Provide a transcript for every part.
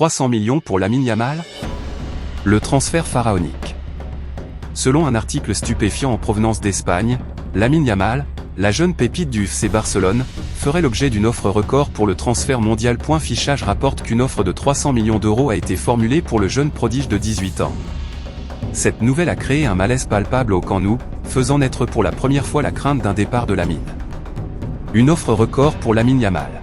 300 millions pour Lamine Yamal? Le transfert pharaonique. Selon un article stupéfiant en provenance d'Espagne, Lamine Yamal, la jeune pépite du FC Barcelone, ferait l'objet d'une offre record pour le transfert mondial. Fichage rapporte qu'une offre de 300 millions d'euros a été formulée pour le jeune prodige de 18 ans. Cette nouvelle a créé un malaise palpable au Camp Nou, faisant naître pour la première fois la crainte d'un départ de Lamine. Une offre record pour Lamine Yamal.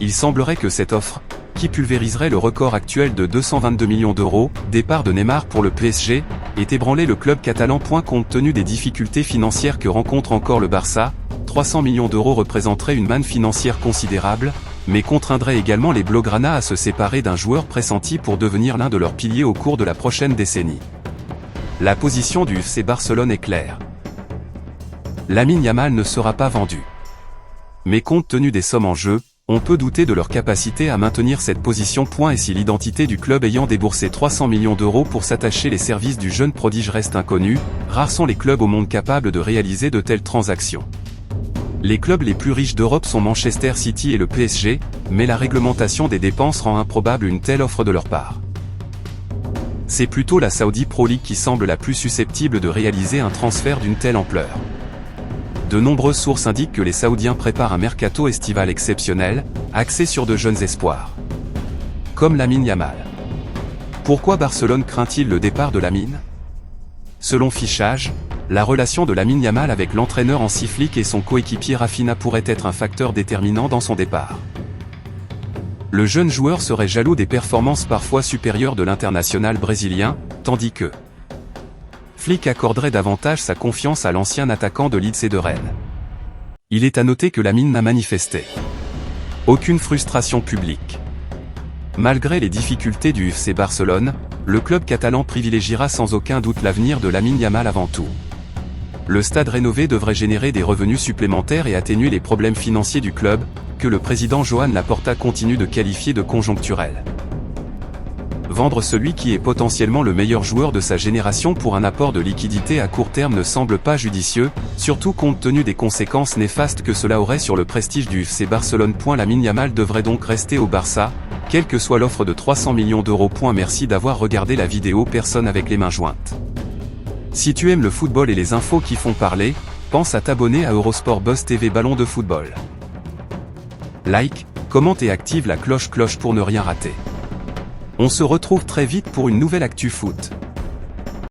Il semblerait que cette offre, qui pulvériserait le record actuel de 222 millions d'euros, départ de Neymar pour le PSG, ait ébranlé le club catalan. Compte tenu des difficultés financières que rencontre encore le Barça, 300 millions d'euros représenteraient une manne financière considérable, mais contraindrait également les Blaugrana à se séparer d'un joueur pressenti pour devenir l'un de leurs piliers au cours de la prochaine décennie. La position du FC Barcelone est claire. Lamine Yamal ne sera pas vendu. Mais compte tenu des sommes en jeu, on peut douter de leur capacité à maintenir cette position. Et si l'identité du club ayant déboursé 300 millions d'euros pour s'attacher les services du jeune prodige reste inconnue, rares sont les clubs au monde capables de réaliser de telles transactions. Les clubs les plus riches d'Europe sont Manchester City et le PSG, mais la réglementation des dépenses rend improbable une telle offre de leur part. C'est plutôt la Saudi Pro League qui semble la plus susceptible de réaliser un transfert d'une telle ampleur. De nombreuses sources indiquent que les Saoudiens préparent un mercato estival exceptionnel, axé sur de jeunes espoirs. Comme Lamine Yamal. Pourquoi Barcelone craint-il le départ de Lamine? Selon Fichage, la relation de Lamine Yamal avec l'entraîneur Hansi Flick et son coéquipier Rafinha pourrait être un facteur déterminant dans son départ. Le jeune joueur serait jaloux des performances parfois supérieures de l'international brésilien, tandis que Flick accorderait davantage sa confiance à l'ancien attaquant de Leeds et de Rennes. Il est à noter que Lamine n'a manifesté aucune frustration publique. Malgré les difficultés du FC Barcelone, le club catalan privilégiera sans aucun doute l'avenir de Lamine Yamal avant tout. Le stade rénové devrait générer des revenus supplémentaires et atténuer les problèmes financiers du club, que le président Joan Laporta continue de qualifier de conjoncturels. Vendre celui qui est potentiellement le meilleur joueur de sa génération pour un apport de liquidité à court terme ne semble pas judicieux, surtout compte tenu des conséquences néfastes que cela aurait sur le prestige du FC Barcelone. Lamine Yamal devrait donc rester au Barça, quelle que soit l'offre de 300 millions d'euros. Merci d'avoir regardé la vidéo Personne avec les mains jointes. Si tu aimes le football et les infos qui font parler, pense à t'abonner à Eurosport Buzz TV Ballon de football. Like, commente et active la cloche pour ne rien rater. On se retrouve très vite pour une nouvelle Actu Foot.